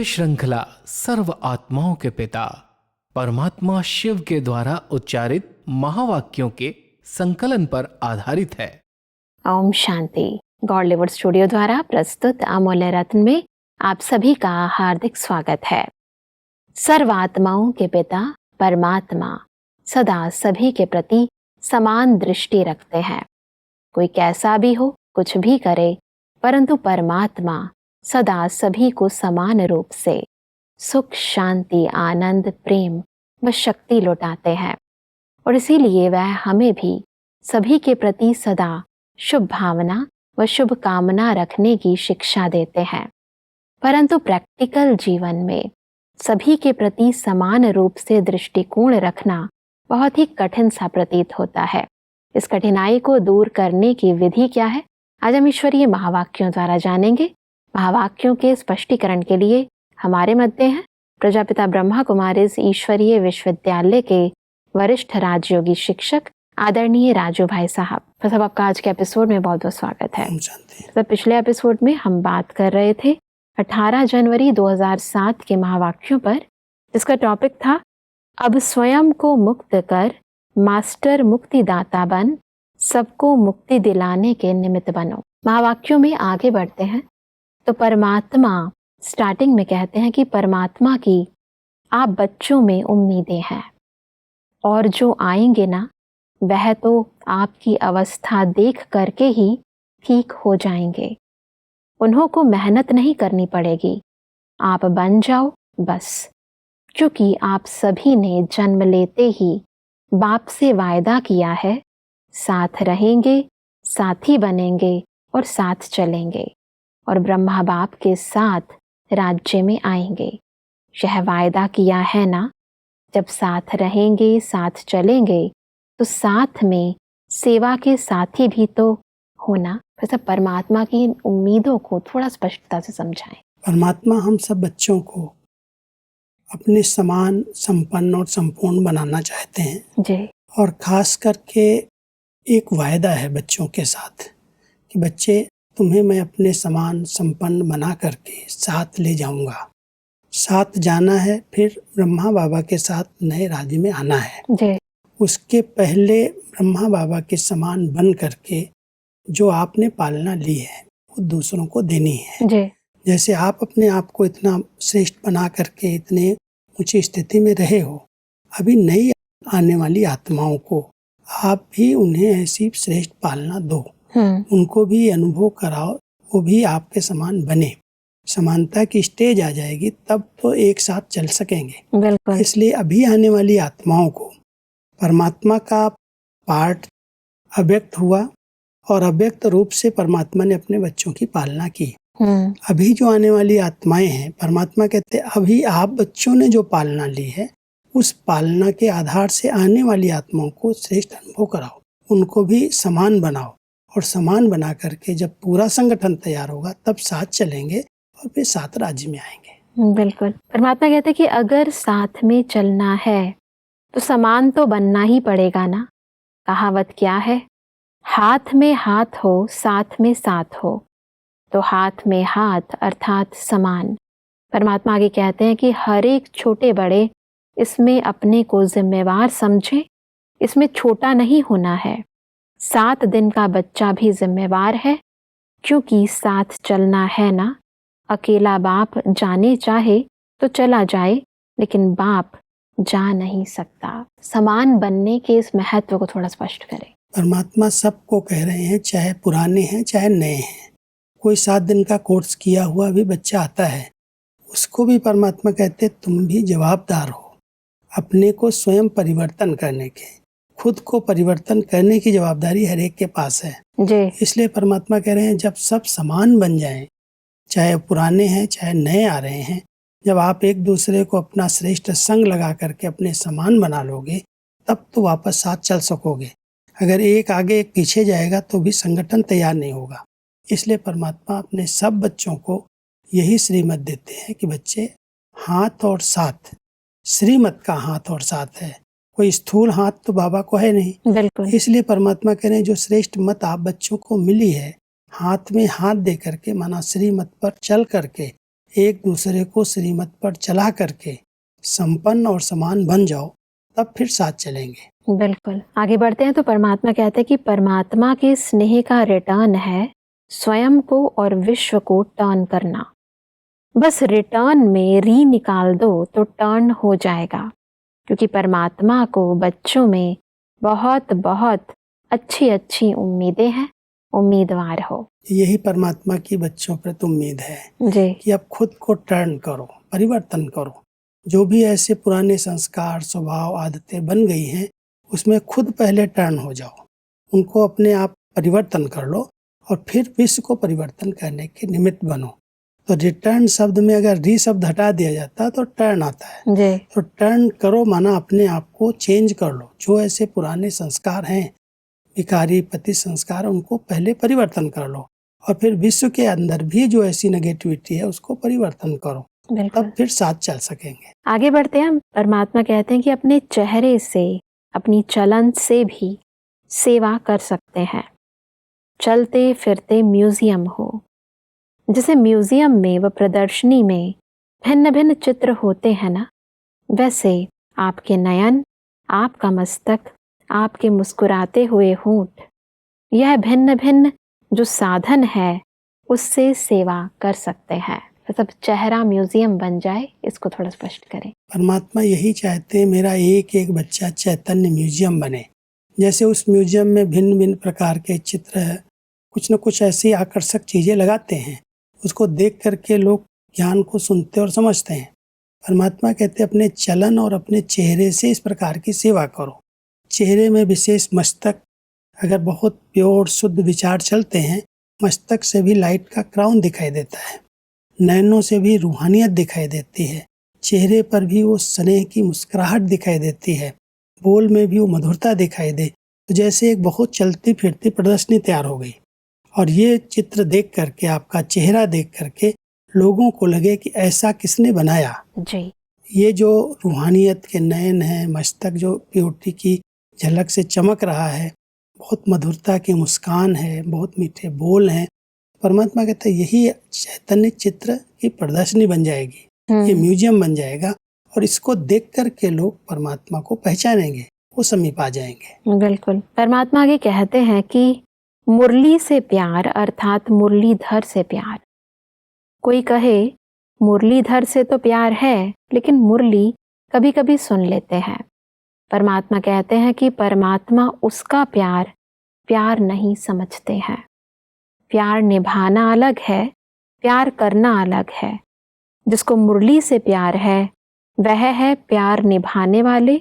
यह श्रृंखला सर्व आत्माओं के पिता परमात्मा शिव के द्वारा उच्चारित महावाक्यों के संकलन पर आधारित है। ओम शांति। गॉडलीवुड स्टूडियो द्वारा प्रस्तुत अमूल्य रत्न में आप सभी का हार्दिक स्वागत है। सर्व आत्माओं के पिता परमात्मा सदा सभी के प्रति समान दृष्टि रखते हैं। कोई कैसा भी हो, कुछ भी करे, परंतु परमात्मा सदा सभी को समान रूप से सुख, शांति, आनंद, प्रेम व शक्ति लौटाते हैं और इसीलिए वह हमें भी सभी के प्रति सदा शुभ भावना व शुभ कामना रखने की शिक्षा देते हैं। परंतु प्रैक्टिकल जीवन में सभी के प्रति समान रूप से दृष्टिकोण रखना बहुत ही कठिन सा प्रतीत होता है। इस कठिनाई को दूर करने की विधि क्या है, आज हम ईश्वरीय महावाक्यों द्वारा जानेंगे। महावाक्यों के स्पष्टीकरण के लिए हमारे मध्य हैं प्रजापिता ब्रह्मा कुमारीज ईश्वरीय विश्वविद्यालय के वरिष्ठ राजयोगी शिक्षक आदरणीय राजू भाई साहब। तो सब आपका आज के एपिसोड में बहुत बहुत स्वागत है। तो पिछले एपिसोड में हम बात कर रहे थे 18 जनवरी 2007 के महावाक्यों पर, जिसका टॉपिक था अब स्वयं को मुक्त कर मास्टर मुक्तिदाता बन, सबको मुक्ति दिलाने के निमित्त बनो। महावाक्यों में आगे बढ़ते हैं तो परमात्मा स्टार्टिंग में कहते हैं कि परमात्मा की आप बच्चों में उम्मीदें हैं और जो आएंगे ना, वह तो आपकी अवस्था देख करके ही ठीक हो जाएंगे। उन्हों को मेहनत नहीं करनी पड़ेगी, आप बन जाओ बस। क्योंकि आप सभी ने जन्म लेते ही बाप से वायदा किया है, साथ रहेंगे, साथी बनेंगे और साथ चलेंगे और ब्रह्मा बाप के साथ राज्य में आएंगे। यह वायदा किया है ना, जब साथ रहेंगे, साथ चलेंगे तो साथ में सेवा के साथी भी तो होना। वैसे परमात्मा की इन उम्मीदों को थोड़ा स्पष्टता से समझाएं। परमात्मा हम सब बच्चों को अपने समान, संपन्न और संपूर्ण बनाना चाहते हैं जी। और खास करके एक वायदा है बच्चों के साथ कि बच्चे, तुम्हें मैं अपने समान संपन्न बना करके साथ ले जाऊंगा। साथ जाना है, फिर ब्रह्मा बाबा के साथ नए राज्य में आना है जी। उसके पहले ब्रह्मा बाबा के समान बन करके जो आपने पालना ली है वो दूसरों को देनी है। जी। जैसे आप अपने आप को इतना श्रेष्ठ बना करके इतने ऊंची स्थिति में रहे हो, अभी नई आने वाली आत्माओं को आप भी उन्हें ऐसी श्रेष्ठ पालना दो, उनको भी अनुभव कराओ, वो भी आपके समान बने। समानता की स्टेज आ जाएगी तब तो एक साथ चल सकेंगे। बिल्कुल। इसलिए अभी आने वाली आत्माओं को परमात्मा का पार्ट अव्यक्त हुआ और अव्यक्त रूप से परमात्मा ने अपने बच्चों की पालना की। अभी जो आने वाली आत्माएं हैं, परमात्मा कहते हैं अभी आप बच्चों ने जो पालना ली है उस पालना के आधार से आने वाली आत्माओं को श्रेष्ठ अनुभव कराओ, उनको भी समान बनाओ और समान बना करके जब पूरा संगठन तैयार होगा तब साथ चलेंगे और फिर साथ राज्य में आएंगे। बिल्कुल। परमात्मा कहते हैं कि अगर साथ में चलना है तो समान तो बनना ही पड़ेगा ना। कहावत क्या है, हाथ में हाथ हो, साथ में साथ हो। तो हाथ में हाथ अर्थात समान। परमात्मा आगे कहते हैं कि हर एक छोटे बड़े इसमें अपने को जिम्मेवार समझे, इसमें छोटा नहीं होना है। 7 दिन का बच्चा भी जिम्मेवार है, क्योंकि साथ चलना है ना। अकेला बाप जाने चाहे तो चला जाए, लेकिन बाप जा नहीं सकता। समान बनने के इस महत्व को थोड़ा स्पष्ट करें। परमात्मा सबको कह रहे हैं, चाहे पुराने हैं चाहे नए हैं। कोई 7 दिन का कोर्स किया हुआ भी बच्चा आता है, उसको भी परमात्मा कहते तुम भी जवाबदार हो अपने को स्वयं परिवर्तन करने के। खुद को परिवर्तन करने की जवाबदारी हर एक के पास है जी। इसलिए परमात्मा कह रहे हैं जब सब समान बन जाएं, चाहे पुराने हैं चाहे नए आ रहे हैं, जब आप एक दूसरे को अपना श्रेष्ठ संग लगा करके अपने समान बना लोगे तब तो वापस साथ चल सकोगे। अगर एक आगे एक पीछे जाएगा तो भी संगठन तैयार नहीं होगा। इसलिए परमात्मा अपने सब बच्चों को यही श्रीमत देते हैं कि बच्चे हाथ और साथ, श्रीमत का हाथ और साथ है, कोई स्थूल हाथ तो बाबा को है नहीं। बिल्कुल। इसलिए परमात्मा कह रहे हैं जो श्रेष्ठ मत आप बच्चों को मिली है, हाथ में हाथ दे करके माना श्रीमत पर चल करके एक दूसरे को श्रीमत पर चला करके संपन्न और समान बन जाओ, तब फिर साथ चलेंगे। बिल्कुल। आगे बढ़ते हैं तो परमात्मा कहते हैं कि परमात्मा के स्नेह का रिटर्न है स्वयं को और विश्व को टर्न करना। बस रिटर्न में री निकाल दो तो टर्न हो जाएगा, क्योंकि परमात्मा को बच्चों में बहुत बहुत अच्छी अच्छी उम्मीदें हैं। उम्मीदवार हो। यही परमात्मा की बच्चों पर उम्मीद है जी। कि अब खुद को टर्न करो, परिवर्तन करो। जो भी ऐसे पुराने संस्कार, स्वभाव, आदतें बन गई हैं, उसमें खुद पहले टर्न हो जाओ, उनको अपने आप परिवर्तन कर लो और फिर विश्व को परिवर्तन करने के निमित्त बनो। तो रिटर्न शब्द में अगर री शब्द हटा दिया जाता तो टर्न आता है। जी। तो टर्न करो माना अपने आप को चेंज कर लो। जो ऐसे पुराने संस्कार हैं, विकारी पति संस्कार, उनको पहले परिवर्तन कर लो और फिर विश्व के अंदर भी जो ऐसी नेगेटिविटी है उसको परिवर्तन करो, तब फिर साथ चल सकेंगे। आगे बढ़ते हैं। परमात्मा कहते हैं कि अपने चेहरे से, अपनी चलन से भी सेवा कर सकते हैं। चलते फिरते म्यूजियम हो, जैसे म्यूजियम में व प्रदर्शनी में भिन्न भिन्न चित्र होते हैं ना, वैसे आपके नयन, आपका मस्तक, आपके मुस्कुराते हुए होंठ, यह भिन्न भिन्न जो साधन है उससे सेवा कर सकते हैं। मतलब चेहरा म्यूजियम बन जाए, इसको थोड़ा स्पष्ट करें। परमात्मा यही चाहते हैं मेरा एक एक बच्चा चैतन्य म्यूजियम बने। जैसे उस म्यूजियम में भिन्न भिन्न प्रकार के चित्र है, कुछ न कुछ ऐसी आकर्षक चीजें लगाते हैं, उसको देख करके लोग ज्ञान को सुनते और समझते हैं। परमात्मा कहते हैं अपने चलन और अपने चेहरे से इस प्रकार की सेवा करो। चेहरे में विशेष मस्तक, अगर बहुत प्योर शुद्ध विचार चलते हैं, मस्तक से भी लाइट का क्राउन दिखाई देता है, नैनों से भी रूहानियत दिखाई देती है, चेहरे पर भी वो स्नेह की मुस्कुराहट दिखाई देती है, बोल में भी वो मधुरता दिखाई दे। तो जैसे एक बहुत चलती फिरती प्रदर्शनी तैयार हो गई और ये चित्र देख करके, आपका चेहरा देख करके लोगों को लगे कि ऐसा किसने बनाया। जी। ये जो रूहानियत के नयन है, मस्तक जो प्योरिटी की झलक से चमक रहा है, बहुत मधुरता की मुस्कान है, बहुत मीठे बोल हैं, परमात्मा कहता है यही चैतन्य चित्र की प्रदर्शनी बन जाएगी, ये म्यूजियम बन जाएगा और इसको देख करके लोग परमात्मा को पहचानेंगे, वो समीप आ जाएंगे। बिल्कुल। परमात्मा आगे कहते हैं कि मुरली से प्यार अर्थात मुरलीधर से प्यार। कोई कहे मुरलीधर से तो प्यार है, लेकिन मुरली कभी कभी सुन लेते हैं। परमात्मा कहते हैं कि परमात्मा उसका प्यार प्यार नहीं समझते हैं। प्यार निभाना अलग है, प्यार करना अलग है। जिसको मुरली से प्यार है वह है प्यार निभाने वाले,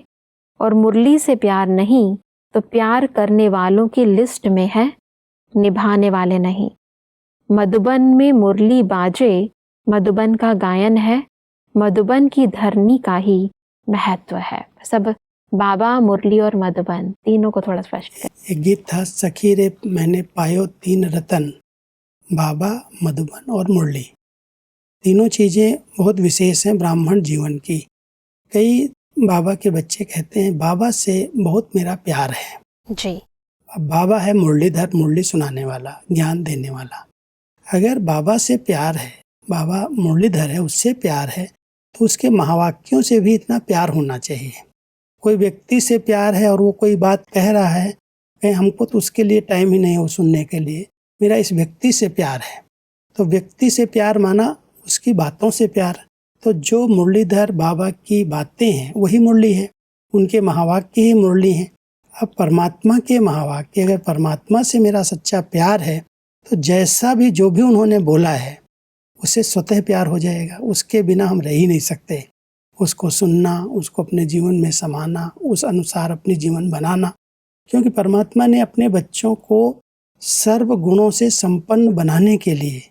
और मुरली से प्यार नहीं तो प्यार करने वालों की लिस्ट में है, निभाने वाले नहीं। मधुबन में मुरली बाजे, मधुबन का गायन है, मधुबन की धरनी का ही महत्व है। सब बाबा, मुरली और मधुबन तीनों को थोड़ा स्पष्ट करें। एक गीत था, सखी रे मैंने पायो तीन रतन, बाबा, मधुबन और मुरली। तीनों चीजें बहुत विशेष हैं ब्राह्मण जीवन की। कई बाबा के बच्चे कहते हैं बाबा से बहुत मेरा प्यार है। जी। अब बाबा है मुरलीधर, मुरली सुनाने वाला, ज्ञान देने वाला। अगर बाबा से प्यार है, बाबा मुरलीधर है, उससे प्यार है, तो उसके महावाक्यों से भी इतना प्यार होना चाहिए। कोई व्यक्ति से प्यार है और वो कोई बात कह रहा है, कहीं हमको तो उसके लिए टाइम ही नहीं हो सुनने के लिए, मेरा इस व्यक्ति से प्यार है। तो व्यक्ति से प्यार माना उसकी बातों से प्यार। तो जो मुरलीधर बाबा की बातें हैं वही मुरली है, उनके महावाक्य ही मुरली हैं। अब परमात्मा के महावाक्य, अगर परमात्मा से मेरा सच्चा प्यार है तो जैसा भी जो भी उन्होंने बोला है उससे स्वतः प्यार हो जाएगा। उसके बिना हम रह ही नहीं सकते। उसको सुनना, उसको अपने जीवन में समाना, उस अनुसार अपनी जीवन बनाना, क्योंकि परमात्मा ने अपने बच्चों को सर्व गुणों से संपन्न बनाने के लिए,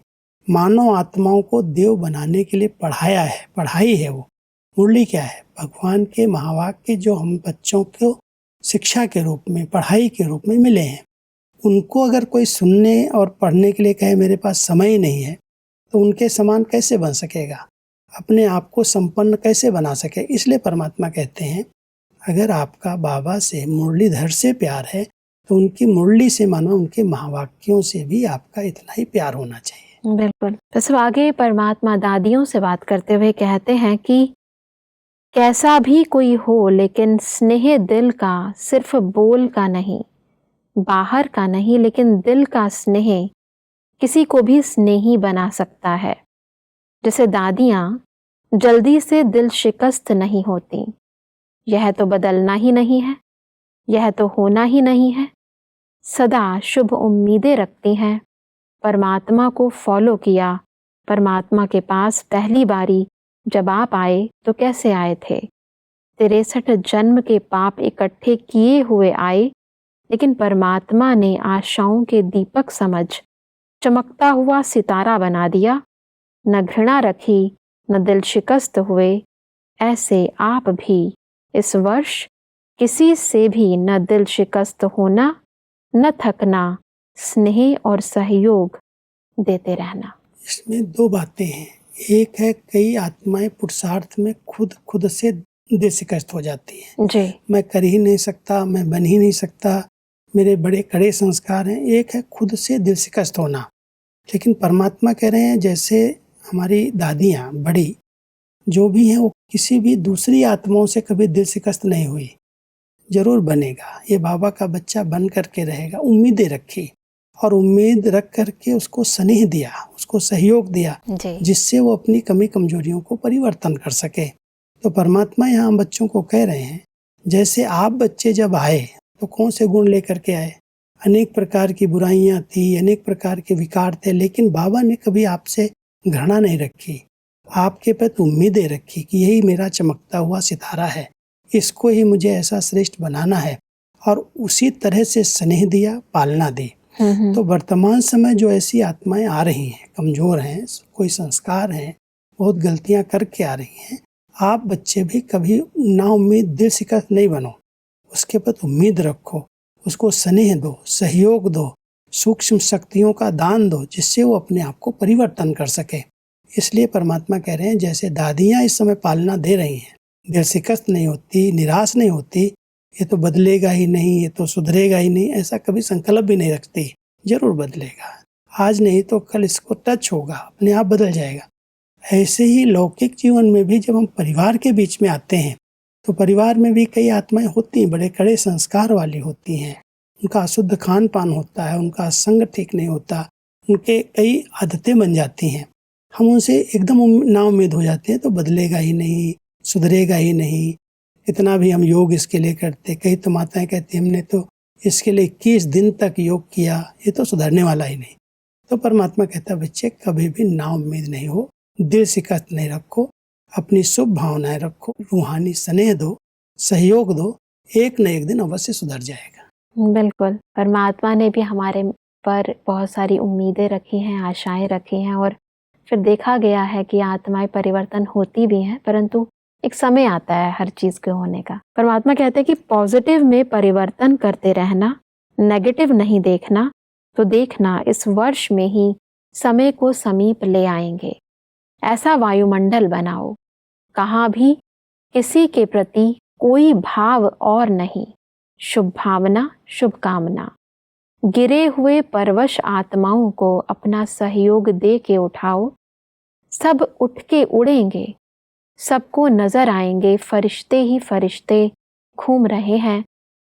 मानव आत्माओं को देव बनाने के लिए पढ़ाया है। पढ़ाई है वो। मुरली क्या है? भगवान के महावाक्य जो हम बच्चों को शिक्षा के रूप में, पढ़ाई के रूप में मिले हैं। उनको अगर कोई सुनने और पढ़ने के लिए कहे मेरे पास समय ही नहीं है, तो उनके समान कैसे बन सकेगा? अपने आप को संपन्न कैसे बना सके? इसलिए परमात्मा कहते हैं अगर आपका बाबा से, मुरलीधर से प्यार है तो उनकी मुरली से, मानो उनके महावाक्यों से भी आपका इतना ही प्यार होना चाहिए। बिल्कुल। तो सब आगे परमात्मा दादियों से बात करते हुए कहते हैं कि कैसा भी कोई हो लेकिन स्नेह दिल का, सिर्फ बोल का नहीं, बाहर का नहीं लेकिन दिल का स्नेह किसी को भी स्नेही बना सकता है। जैसे दादियां जल्दी से दिल शिकस्त नहीं होती, यह तो बदलना ही नहीं है, यह तो होना ही नहीं है, सदा शुभ उम्मीदें रखती हैं। परमात्मा को फॉलो किया, परमात्मा के पास पहली बारी जब आप आए तो कैसे आए थे? 63 जन्म के पाप इकट्ठे किए हुए आए, लेकिन परमात्मा ने आशाओं के दीपक समझ चमकता हुआ सितारा बना दिया। न घृणा रखी, न दिल शिकस्त हुए। ऐसे आप भी इस वर्ष किसी से भी न दिल शिकस्त होना, न थकना, स्नेह और सहयोग देते रहना। इसमें दो बातें हैं। एक है कई आत्माएं पुरुषार्थ में खुद से दिल शिकस्त हो जाती हैं। जी। मैं कर ही नहीं सकता, मैं बन ही नहीं सकता, मेरे बड़े कड़े संस्कार हैं। एक है खुद से दिल शिकस्त होना। लेकिन परमात्मा कह रहे हैं जैसे हमारी दादियाँ बड़ी जो भी हैं वो किसी भी दूसरी आत्माओं से कभी दिल शिकस्त नहीं हुई, जरूर बनेगा। ये बाबा का बच्चा बन करके रहेगा। उम्मीदें रखी और उम्मीद रख करके उसको स्नेह दिया, उसको सहयोग दिया, जिससे वो अपनी कमी कमजोरियों को परिवर्तन कर सके। तो परमात्मा यहाँ बच्चों को कह रहे हैं जैसे आप बच्चे जब आए तो कौन से गुण लेकर के आए? अनेक प्रकार की बुराइयां थी, अनेक प्रकार के विकार थे, लेकिन बाबा ने कभी आपसे घृणा नहीं रखी। आपके प्रति उम्मीदें रखी कि यही मेरा चमकता हुआ सितारा है, इसको ही मुझे ऐसा श्रेष्ठ बनाना है, और उसी तरह से स्नेह दिया, पालना दी। तो वर्तमान समय जो ऐसी आत्माएं आ रही हैं, कमजोर हैं, कोई संस्कार हैं, बहुत गलतियां करके आ रही हैं, आप बच्चे भी कभी ना उम्मीद दिल शिकस्त नहीं बनो। उसके प्रति उम्मीद रखो, उसको स्नेह दो, सहयोग दो, सूक्ष्म शक्तियों का दान दो, जिससे वो अपने आप को परिवर्तन कर सके। इसलिए परमात्मा कह रहे हैं जैसे दादियाँ इस समय पालना दे रही हैं, दिल शिकस्त नहीं होती, निराश नहीं होती, ये तो बदलेगा ही नहीं, ये तो सुधरेगा ही नहीं, ऐसा कभी संकल्प भी नहीं रखती। जरूर बदलेगा, आज नहीं तो कल इसको टच होगा, अपने आप बदल जाएगा। ऐसे ही लौकिक जीवन में भी जब हम परिवार के बीच में आते हैं तो परिवार में भी कई आत्माएं होती हैं, बड़े कड़े संस्कार वाली होती हैं, उनका अशुद्ध खान पान होता है, उनका संग ठीक नहीं होता, उनके कई आदतें बन जाती हैं। हम उनसे एकदम नाउम्मीद हो जाते हैं, तो बदलेगा ही नहीं, सुधरेगा ही नहीं, इतना भी हम योग इसके लिए करते। कई तो माताएं कहती हमने तो इसके लिए 21 दिन तक योग किया, ये तो सुधरने वाला ही नहीं। तो परमात्मा कहता है बच्चे कभी भी नाउम्मीद नहीं हो, दिल शिकस्त नहीं रखो, अपनी शुभ भावनाएं रखो, रूहानी स्नेह दो, सहयोग दो, एक न एक दिन अवश्य सुधर जाएगा। बिल्कुल, परमात्मा ने भी हमारे पर बहुत सारी उम्मीदें रखी हैं, आशाएं रखी हैं, और फिर देखा गया है कि आत्माएं परिवर्तन होती भी हैं, परंतु एक समय आता है हर चीज के होने का। परमात्मा कहते हैं कि पॉजिटिव में परिवर्तन करते रहना, नेगेटिव नहीं देखना, तो देखना इस वर्ष में ही समय को समीप ले आएंगे। ऐसा वायुमंडल बनाओ, कहाँ भी किसी के प्रति कोई भाव और नहीं, शुभ भावना, शुभकामना। गिरे हुए परवश आत्माओं को अपना सहयोग दे के उठाओ, सब उठ के उड़ेंगे, सबको नजर आएंगे फरिश्ते ही फरिश्ते घूम रहे हैं।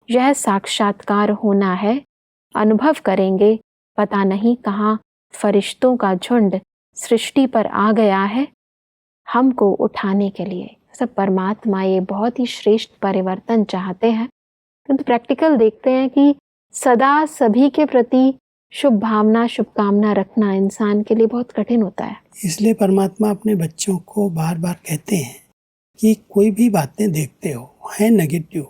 यह साक्षात्कार होना है, अनुभव करेंगे, पता नहीं कहाँ फरिश्तों का झुंड सृष्टि पर आ गया है हमको उठाने के लिए। सब परमात्मा ये बहुत ही श्रेष्ठ परिवर्तन चाहते हैं, किंतु प्रैक्टिकल देखते हैं कि सदा सभी के प्रति शुभ भावना, शुभकामना रखना इंसान के लिए बहुत कठिन होता है। इसलिए परमात्मा अपने बच्चों को बार बार कहते हैं कि कोई भी बातें देखते हो है नेगेटिव,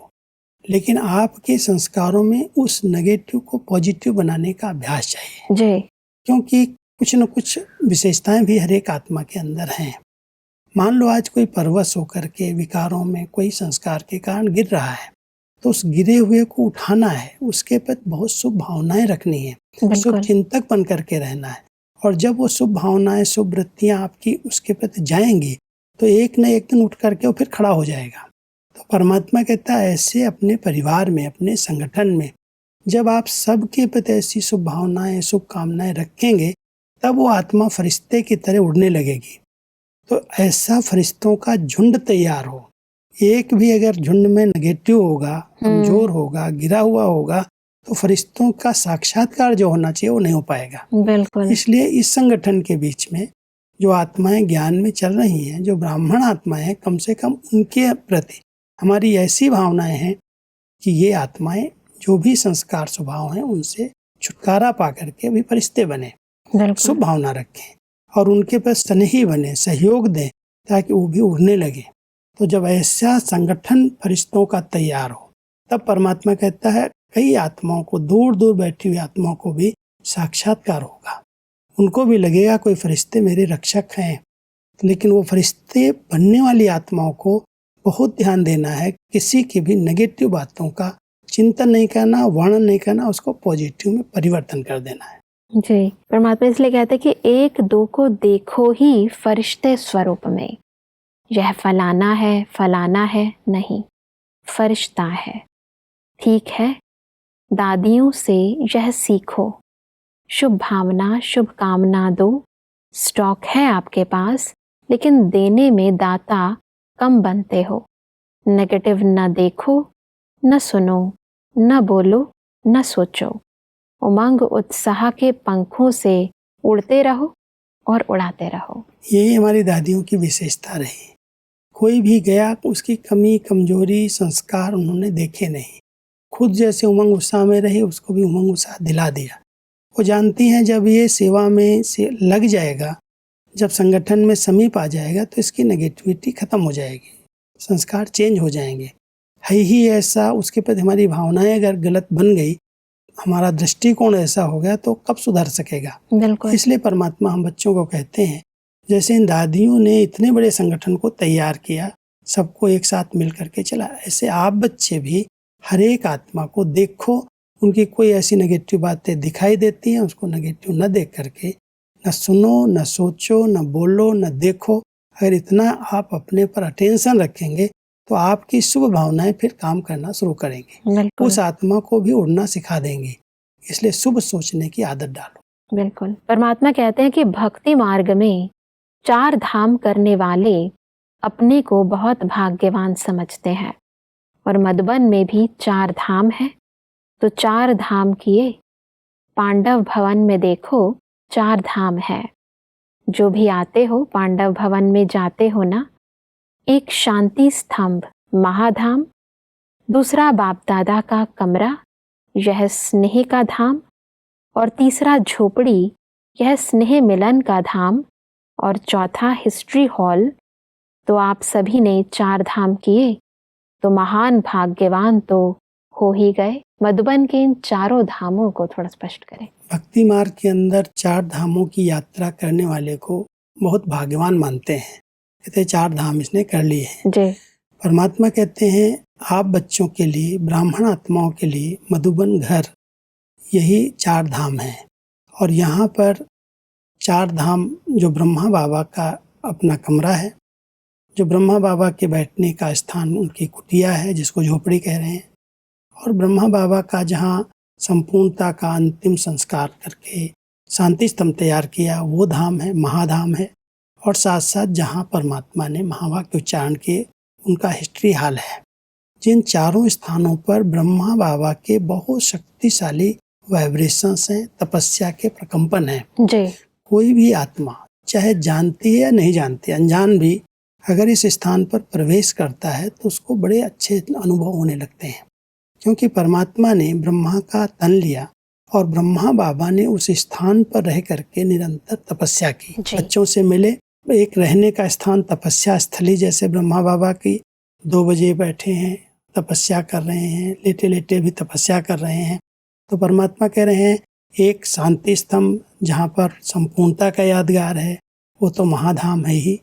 लेकिन आपके संस्कारों में उस नेगेटिव को पॉजिटिव बनाने का अभ्यास चाहिए जी। क्योंकि कुछ न कुछ विशेषताएं भी हर एक आत्मा के अंदर हैं। मान लो आज कोई परवश होकर के विकारों में कोई संस्कार के कारण गिर रहा है, तो उस गिरे हुए को उठाना है, उसके प्रति बहुत शुभ भावनाएं रखनी है, शुभ चिंतक बन करके रहना है। और जब वो शुभ भावनाएं, शुभ वृत्तियां आपकी उसके प्रति जाएंगी तो एक न एक दिन उठ करके वो फिर खड़ा हो जाएगा। तो परमात्मा कहता है ऐसे अपने परिवार में, अपने संगठन में जब आप सबके प्रति ऐसी शुभ भावनाएं, शुभ कामनाएं रखेंगे तब वो आत्मा फरिश्ते की तरह उड़ने लगेगी। तो ऐसा फरिश्तों का झुंड तैयार हो। एक भी अगर झुंड में नेगेटिव होगा, कमजोर होगा, गिरा हुआ होगा, तो फरिश्तों का साक्षात्कार जो होना चाहिए वो नहीं हो पाएगा। बिल्कुल। इसलिए इस संगठन के बीच में जो आत्माएं ज्ञान में चल रही हैं, जो ब्राह्मण आत्माएं हैं, कम से कम उनके प्रति हमारी ऐसी भावनाएं हैं कि ये आत्माएं जो भी संस्कार स्वभाव हैं उनसे छुटकारा पा करके भी फरिश्ते बने, शुभ भावना रखें और उनके पास स्नेही बने, सहयोग दें ताकि वो भी उड़ने लगे। तो जब ऐसा संगठन फरिश्तों का तैयार हो, तब परमात्मा कहता है कई आत्माओं को, दूर दूर बैठी हुई आत्माओं को भी साक्षात्कार होगा। उनको भी लगेगा कोई फरिश्ते मेरे रक्षक हैं। लेकिन वो फरिश्ते बनने वाली आत्माओं को बहुत ध्यान देना है, किसी की भी नेगेटिव बातों का चिंतन नहीं करना, वर्णन नहीं करना, उसको पॉजिटिव में परिवर्तन कर देना है। जी, परमात्मा इसलिए कहते हैं कि एक दो को देखो ही फरिश्ते स्वरूप में। यह फलाना है नहीं, फरिश्ता है। ठीक है, दादियों से यह सीखो, शुभ भावना शुभ कामना दो। स्टॉक है आपके पास, लेकिन देने में दाता कम बनते हो। नेगेटिव न देखो, न सुनो, न बोलो, न सोचो। उमंग उत्साह के पंखों से उड़ते रहो और उड़ाते रहो। यही हमारी दादियों की विशेषता रही। कोई भी गया, उसकी कमी कमजोरी संस्कार उन्होंने देखे नहीं। खुद जैसे उमंग उत्साह में रही, उसको भी उमंग उत्साह दिला दिया। वो जानती हैं जब ये सेवा में से लग जाएगा, जब संगठन में समीप आ जाएगा, तो इसकी नेगेटिविटी खत्म हो जाएगी, संस्कार चेंज हो जाएंगे। है ही ऐसा, उसके प्रति हमारी भावनाएं अगर गलत बन गई, हमारा दृष्टिकोण ऐसा हो गया, तो कब सुधर सकेगा। बिल्कुल। इसलिए परमात्मा हम बच्चों को कहते हैं, जैसे इन दादियों ने इतने बड़े संगठन को तैयार किया, सबको एक साथ मिल करके चला, ऐसे आप बच्चे भी हर एक आत्मा को देखो। उनकी कोई ऐसी नेगेटिव बातें दिखाई देती हैं, उसको नेगेटिव न देख करके न सुनो, न सोचो, न बोलो, न देखो। अगर इतना आप अपने पर अटेंशन रखेंगे तो आपकी शुभ भावनाएं फिर काम करना शुरू करेंगी, उस आत्मा को भी उड़ना सिखा देंगी। इसलिए शुभ सोचने की आदत डालो। बिल्कुल। परमात्मा कहते हैं कि भक्ति मार्ग में 4 धाम करने वाले अपने को बहुत भाग्यवान समझते हैं, और मधुबन में भी 4 धाम है, तो 4 धाम किए। पांडव भवन में देखो 4 धाम है। जो भी आते हो पांडव भवन में जाते हो ना, एक शांति स्तंभ महाधाम, दूसरा बाप दादा का कमरा, यह स्नेह का धाम, और तीसरा झोपड़ी, यह स्नेह मिलन का धाम, और चौथा हिस्ट्री हॉल। तो आप सभी ने 4 धाम किए, तो महान भाग्यवान तो हो ही गए। मधुबन के इन 4 धामों को थोड़ा स्पष्ट करें। भक्ति मार्ग के अंदर 4 धामों की यात्रा करने वाले को बहुत भाग्यवान मानते हैं, कहते 4 धाम इसने कर लिए हैं। जी। परमात्मा कहते हैं आप बच्चों के लिए, ब्राह्मण आत्माओं के लिए मधुबन घर यही 4 धाम है। और यहाँ पर 4 धाम, जो ब्रह्मा बाबा का अपना कमरा है, जो ब्रह्मा बाबा के बैठने का स्थान उनकी कुटिया है, जिसको झोपड़ी कह रहे हैं, और ब्रह्मा बाबा का जहाँ संपूर्णता का अंतिम संस्कार करके शांति स्तंभ तैयार किया, वो धाम है, महाधाम है। और साथ साथ जहाँ परमात्मा ने महावाक्य उच्चारण किए, उनका हिस्ट्री हॉल है। जिन 4 स्थानों पर ब्रह्मा बाबा के बहुत शक्तिशाली वाइब्रेशंस हैं, तपस्या के प्रकंपन हैं। जी। कोई भी आत्मा चाहे जानती है या नहीं जानती, अनजान भी अगर इस स्थान पर प्रवेश करता है तो उसको बड़े अच्छे अनुभव होने लगते हैं, क्योंकि परमात्मा ने ब्रह्मा का तन लिया और ब्रह्मा बाबा ने उस स्थान पर रह करके निरंतर तपस्या की। बच्चों से मिले, एक रहने का स्थान, तपस्या स्थली, जैसे ब्रह्मा बाबा की 2 बजे बैठे हैं, तपस्या कर रहे हैं, लेटे लेटे भी तपस्या कर रहे हैं। तो परमात्मा कह रहे हैं एक शांति स्तंभ जहाँ पर संपूर्णता का यादगार है, वो तो महाधाम है ही,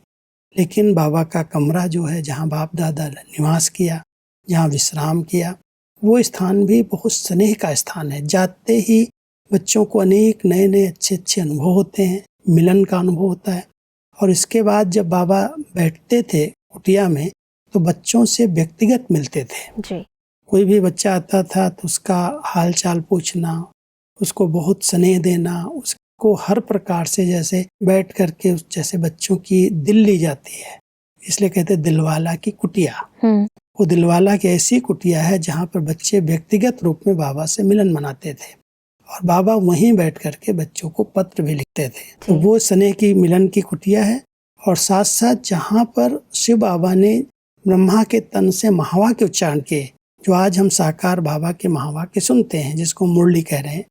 लेकिन बाबा का कमरा जो है, जहाँ बाप दादा निवास किया, जहाँ विश्राम किया, वो स्थान भी बहुत स्नेह का स्थान है। जाते ही बच्चों को अनेक नए नए अच्छे अच्छे अनुभव होते हैं, मिलन का अनुभव होता है। और इसके बाद जब बाबा बैठते थे कुटिया में, तो बच्चों से व्यक्तिगत मिलते थे। जी। कोई भी बच्चा आता था तो उसका हाल चाल पूछना, उसको बहुत स्नेह देना, को हर प्रकार से जैसे बैठ करके जैसे बच्चों की दिल ली जाती है, इसलिए कहते हैं दिलवाला की कुटिया। वो दिलवाला की ऐसी कुटिया है जहाँ पर बच्चे व्यक्तिगत रूप में बाबा से मिलन मनाते थे और बाबा वहीं बैठ करके बच्चों को पत्र भी लिखते थे। तो वो स्नेह की मिलन की कुटिया है। और साथ साथ जहाँ पर शिव बाबा ने ब्रह्मा के तन से महावाक्य उच्चारण किए, जो आज हम साकार बाबा के महावाक्य सुनते हैं जिसको मुरली कह रहे हैं,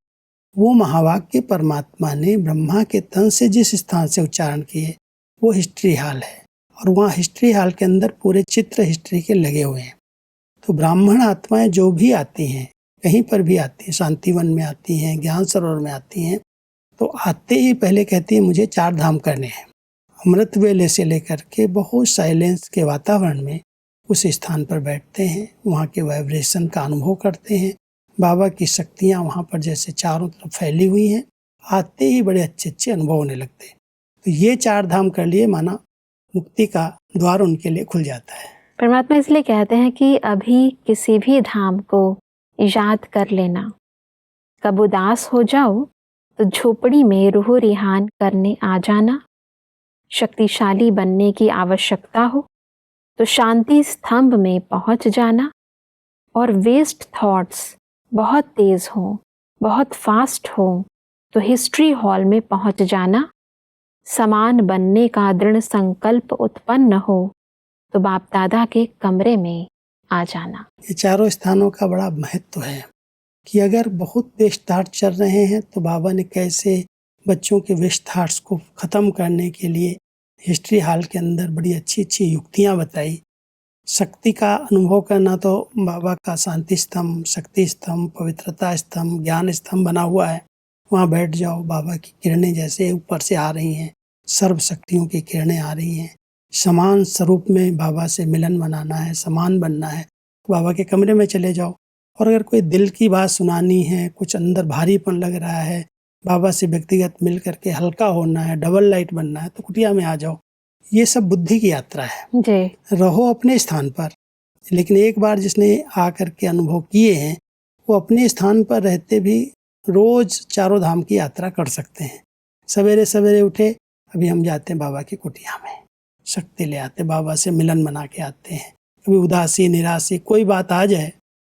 वो महावाक्य परमात्मा ने ब्रह्मा के तन से जिस स्थान से उच्चारण किए वो हिस्ट्री हॉल है। और वहाँ हिस्ट्री हॉल के अंदर पूरे चित्र हिस्ट्री के लगे हुए हैं। तो ब्राह्मण आत्माएं जो भी आती हैं, कहीं पर भी आती हैं, शांतिवन में आती हैं, ज्ञान सरोवर में आती हैं, तो आते ही पहले कहती है मुझे 4 धाम करने हैं। अमृत वेले से लेकर के बहुत साइलेंस के वातावरण में उस स्थान पर बैठते हैं, वहाँ के वाइब्रेशन का अनुभव करते हैं। बाबा की शक्तियाँ वहाँ पर जैसे चारों तरफ फैली हुई हैं। आते ही बड़े अच्छे अच्छे अनुभव होने लगते हैं। तो ये 4 धाम कर लिए, माना मुक्ति का द्वार उनके लिए खुल जाता है। परमात्मा इसलिए कहते हैं कि अभी किसी भी धाम को याद कर लेना। कब उदास हो जाओ तो झोपड़ी में रूह रिहान करने आ जाना। शक्तिशाली बनने की आवश्यकता हो तो शांति स्तंभ में पहुंच जाना। और वेस्ट थॉट्स बहुत तेज हो, बहुत फास्ट हो तो हिस्ट्री हॉल में पहुंच जाना। समान बनने का दृढ़ संकल्प उत्पन्न हो तो बाप दादा के कमरे में आ जाना। ये चारों स्थानों का बड़ा महत्व है कि अगर बहुत वेस्ट थॉट चल रहे हैं तो बाबा ने कैसे बच्चों के वेस्ट थॉट्स को ख़त्म करने के लिए हिस्ट्री हॉल के अंदर बड़ी अच्छी अच्छी युक्तियाँ बताई। शक्ति का अनुभव करना तो बाबा का शांति स्तंभ, शक्ति स्तंभ, पवित्रता स्तंभ, ज्ञान स्तंभ बना हुआ है। वहाँ बैठ जाओ, बाबा की किरणें जैसे ऊपर से आ रही हैं, सर्व शक्तियों की किरणें आ रही हैं। समान स्वरूप में बाबा से मिलन मनाना है, समान बनना है, बाबा के कमरे में चले जाओ। और अगर कोई दिल की बात सुनानी है, कुछ अंदर भारीपन लग रहा है, बाबा से व्यक्तिगत मिल करके हल्का होना है, डबल लाइट बनना है, तो कुटिया में आ जाओ। ये सब बुद्धि की यात्रा है जी। रहो अपने स्थान पर, लेकिन एक बार जिसने आकर के अनुभव किए हैं वो अपने स्थान पर रहते भी रोज 4 धाम की यात्रा कर सकते हैं। सवेरे सवेरे उठे, अभी हम जाते हैं बाबा की कुटिया में, शक्ति ले आते, बाबा से मिलन मना के आते हैं। कभी उदासी निराशी कोई बात आ जाए,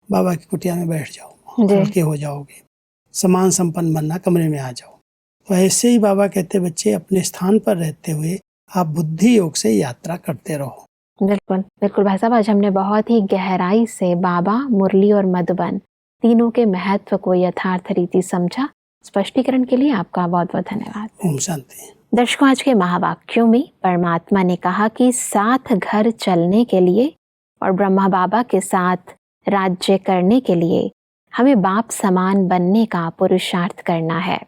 बाबा की कुटिया में बैठ जाओ, हल्के हो जाओगे। समान संपन्न बनना, कमरे में आ जाओ। तो ऐसे ही बाबा कहते बच्चे अपने स्थान पर रहते हुए आप बुद्धि योग से यात्रा करते रहो। बिल्कुल बिल्कुल भाई साहब, आज हमने बहुत ही गहराई से बाबा, मुरली और मधुबन तीनों के महत्व को यथार्थ रीति समझा। स्पष्टीकरण के लिए आपका बहुत बहुत धन्यवाद। ओम शांति। दर्शकों, आज के महावाक्यों में परमात्मा ने कहा कि साथ घर चलने के लिए और ब्रह्मा बाबा के साथ राज्य करने के लिए हमें बाप समान बनने का पुरुषार्थ करना है।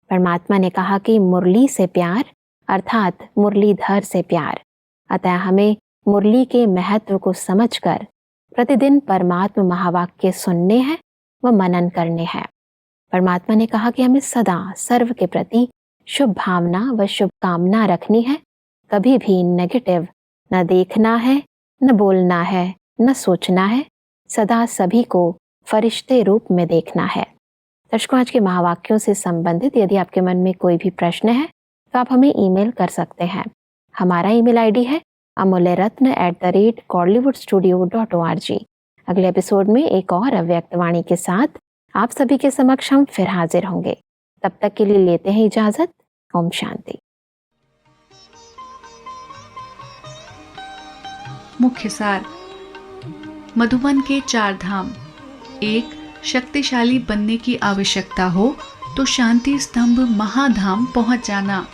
परमात्मा ने कहा कि मुरली से प्यार अर्थात मुरलीधर से प्यार, अतः हमें मुरली के महत्व को समझकर प्रतिदिन परमात्मा महावाक्य सुनने हैं व मनन करने हैं। परमात्मा ने कहा कि हमें सदा सर्व के प्रति शुभ भावना व शुभकामना रखनी है। कभी भी नेगेटिव न देखना है, न बोलना है, न सोचना है। सदा सभी को फरिश्ते रूप में देखना है। दर्शकों, आज के महावाक्यों से संबंधित यदि आपके मन में कोई भी प्रश्न है तो आप हमें ईमेल कर सकते हैं। हमारा ईमेल आईडी है amulyaratna@godlywoodstudio.org। अगले एपिसोड में एक और अव्यक्त वाणी के साथ आप सभी के समक्ष हम फिर हाजिर होंगे। तब तक के लिए लेते हैं इजाजत। ओम शांति। मुख्य सार। मधुबन के 4 धाम। 1. शक्तिशाली बनने की आवश्यकता हो तो शांति स्तंभ महाधाम पहुंच जाना।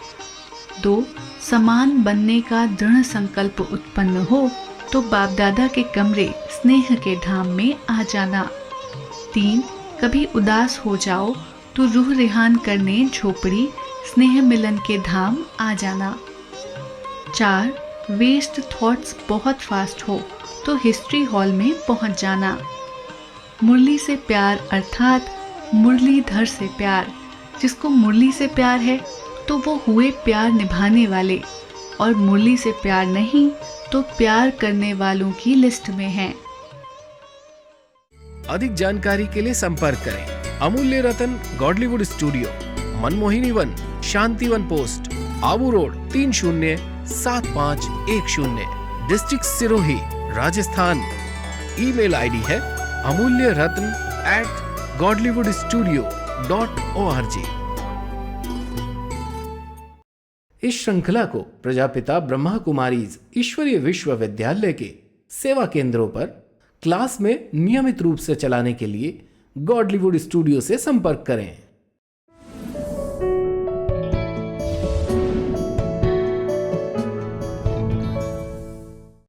2. समान बनने का दृढ़ संकल्प उत्पन्न हो तो बाप दादा के कमरे स्नेह के धाम में आ जाना। 3. कभी उदास हो जाओ तो रूह रिहान करने झोपड़ी स्नेह मिलन के धाम आ जाना। 4. वेस्ट थॉट्स बहुत फास्ट हो तो हिस्ट्री हॉल में पहुंच जाना। मुरली से प्यार अर्थात मुरलीधर से प्यार। जिसको मुरली से प्यार है तो वो हुए प्यार निभाने वाले, और मुरली से प्यार नहीं तो प्यार करने वालों की लिस्ट में है। अधिक जानकारी के लिए संपर्क करें Amulya Ratan Godlywood studio, Manmohini Van, Shantivan post, Abu road, 307510, district Sirohi, Rajasthan. Email ID है amulyaratn@godlywoodstudio.org। इस श्रृंखला को प्रजापिता ब्रह्मा कुमारीज ईश्वरीय विश्वविद्यालय के सेवा केंद्रों पर क्लास में नियमित रूप से चलाने के लिए गॉडलीवुड स्टूडियो से संपर्क करें।